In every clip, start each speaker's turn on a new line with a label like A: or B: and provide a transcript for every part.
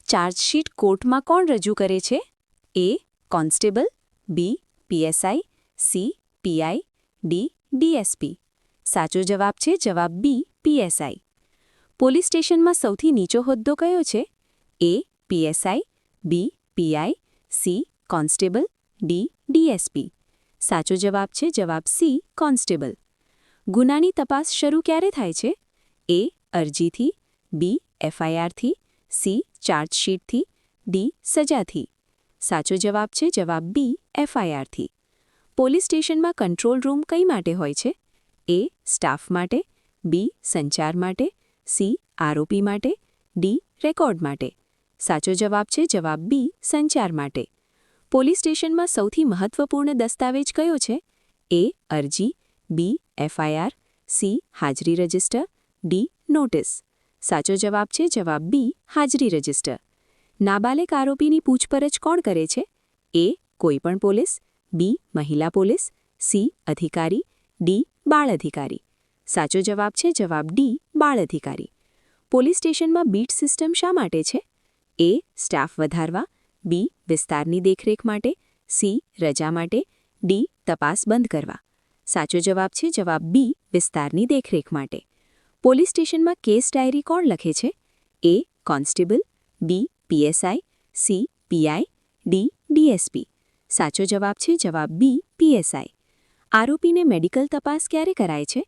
A: Chargesheet કોર્ટમાં કોણ રજૂ કરે છે? A. Constable, B. PSI, C. PI, D. DSP. સાચો જવાબ છે જવાબ બી. પીએસઆઈ. પોલીસ સ્ટેશનમાં સૌથી નીચો હોદ્દો કયો છે? A. PSI, B. PI, C. Constable, D. DSP. સાચો જવાબ છે જવાબ સી. કોન્સ્ટેબલ. ગુનાની તપાસ શરૂ ક્યારે થાય છે? એ. અરજીથી, બી. એફઆઈઆરથી, સી. ચાર્જશીટથી, ડી. સજાથી. સાચો જવાબ છે જવાબ બી. એફઆઈઆરથી. પોલીસ સ્ટેશનમાં કંટ્રોલ રૂમ કઈ માટે હોય છે? એ. સ્ટાફ માટે, બી. સંચાર માટે, સી. આરોપી માટે, ડી. રેકોર્ડ માટે. સાચો જવાબ છે જવાબ બી. સંચાર માટે. પોલીસ સ્ટેશનમાં સૌથી મહત્વપૂર્ણ દસ્તાવેજ કયો છે? એ. અરજી, બી. FIR, C. હાજરી રજિસ્ટર, ડી. નોટિસ. સાચો જવાબ છે જવાબ બી. હાજરી રજિસ્ટર. નાબાલિગ આરોપીની પૂછપરછ કોણ કરે છે? એ. કોઈપણ પોલીસ, બી. મહિલા પોલીસ, સી. અધિકારી, ડી. બાળ અધિકારી. સાચો જવાબ છે જવાબ ડી. બાળ અધિકારી. પોલીસ સ્ટેશનમાં બીટ સિસ્ટમ શા માટે છે? એ. સ્ટાફ વધારવા, બી. વિસ્તારની દેખરેખ માટે, સી. રજા માટે, ડી. તપાસ બંધ કરવા. સાચો જવાબ છે જવાબ બી. વિસ્તારની દેખરેખ માટે. પોલીસ સ્ટેશનમાં કેસ ડાયરી કોણ લખે છે? A. Constable, B. PSI, C. PI, D. DSP. સાચો જવાબ છે જવાબ બી. પીએસઆઈ. આરોપીને મેડિકલ તપાસ ક્યારે કરાય છે?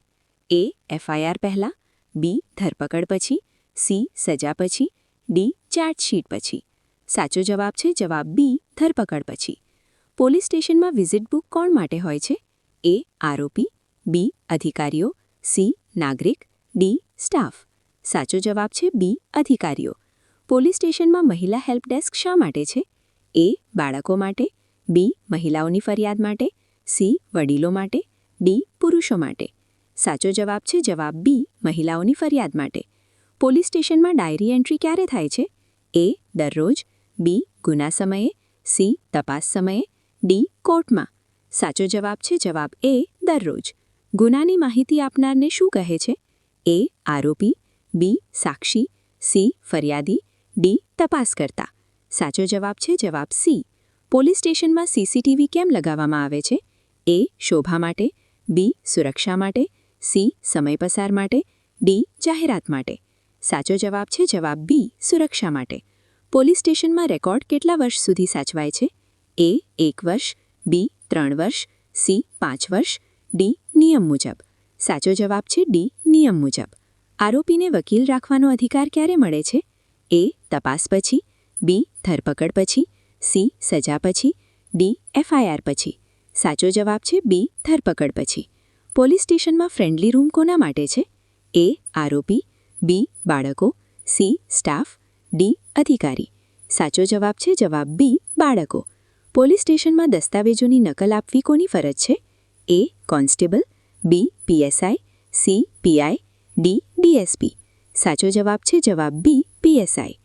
A: એ. એફઆઈઆર પહેલાં, બી. ધરપકડ પછી, સી. સજા પછી, ડી. ચાર્જશીટ પછી. સાચો જવાબ છે જવાબ બી. ધરપકડ પછી. પોલીસ સ્ટેશનમાં વિઝિટ બુક કોણ માટે હોય છે? એ. આરોપી, બી. અધિકારીઓ, સી. નાગરિક, ડી. સ્ટાફ. સાચો જવાબ છે બી. અધિકારીઓ. પોલીસ સ્ટેશનમાં મહિલા હેલ્પ ડેસ્ક શા માટે છે? એ. બાળકો માટે, બી. મહિલાઓની ફરિયાદ માટે, સી. વડીલો માટે, ડી. પુરુષો માટે. સાચો જવાબ છે જવાબ બી. મહિલાઓની ફરિયાદ માટે. પોલીસ સ્ટેશનમાં ડાયરી એન્ટ્રી ક્યારે થાય છે? એ. દરરોજ, બી. ગુના સમયે, સી. તપાસ સમયે, ડી. કોર્ટમાં. સાચો જવાબ છે જવાબ એ. દરરોજ. ગુનાની માહિતી આપનારને શું કહે છે? એ. આરોપી, બી. સાક્ષી, સી. ફરિયાદી, ડી. તપાસકર્તા. સાચો જવાબ છે જવાબ સી. પોલીસ સ્ટેશનમાં સીસીટીવી કેમ લગાવવામાં આવે છે? એ. શોભા માટે, બી. સુરક્ષા માટે, સી. સમય પસાર માટે, ડી. જાહેરાત માટે. સાચો જવાબ છે જવાબ બી. સુરક્ષા માટે. પોલીસ સ્ટેશનમાં રેકોર્ડ કેટલા વર્ષ સુધી સાચવાય છે? એ. 1 વર્ષ, બી. 3 વર્ષ, સી. 5 વર્ષ, ડી. નિયમ મુજબ. સાચો જવાબ છે ડી. નિયમ મુજબ. આરોપીને વકીલ રાખવાનો અધિકાર ક્યારે મળે છે? એ. તપાસ પછી, બી. ધરપકડ પછી, સી. સજા પછી, ડી. એફઆઈઆર પછી. સાચો જવાબ છે બી. ધરપકડ પછી. પોલીસ સ્ટેશનમાં ફ્રેન્ડલી રૂમ કોના માટે છે? એ. આરોપી, બી. બાળકો, સી. Staff, D. અધિકારી. સાચો જવાબ છે જવાબ બી. બાળકો. પોલીસ સ્ટેશનમાં દસ્તાવેજોની નકલ આપવી કોની ફરજ છે? A. Constable, B. PSI, C. PI, D. DSP. સાચો જવાબ છે જવાબ બી. પીએસઆઈ.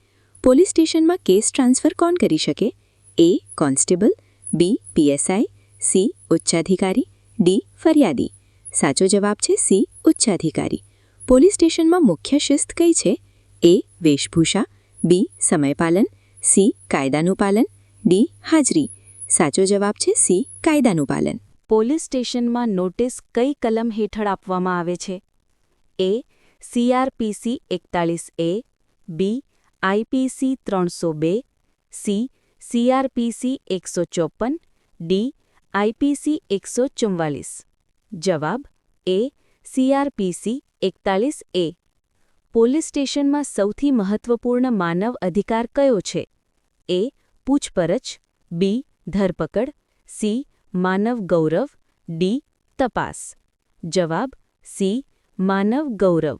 A: પોલીસ સ્ટેશનમાં કેસ ટ્રાન્સફર કોણ કરી શકે? A. Constable, B. PSI, C. ઉચ્ચાધિકારી, ડી. ફરિયાદી. સાચો જવાબ છે સી. ઉચ્ચાધિકારી. પોલીસ સ્ટેશનમાં મુખ્ય શિસ્ત કઈ છે? એ. વેશભૂષા, બી. સમયપાલન, સી. કાયદાનું પાલન, ડી. હાજરી. સાચો જવાબ છે સી. કાયદાનું પાલન. પોલીસ સ્ટેશનમાં નોટિસ કઈ કલમ હેઠળ આપવામાં આવે છે? A. CrPC 41A, B. IPC 302, C. CrPC 154, D. IPC 144. જવાબ એ. CrPC 41A. પોલીસ સ્ટેશનમાં સૌથી મહત્વપૂર્ણ માનવ અધિકાર કયો છે? એ. પૂછપરછ, બી. ધરપકડ, સી. માનવ ગૌરવ, ડી. તપાસ. જવાબ સી. માનવ ગૌરવ.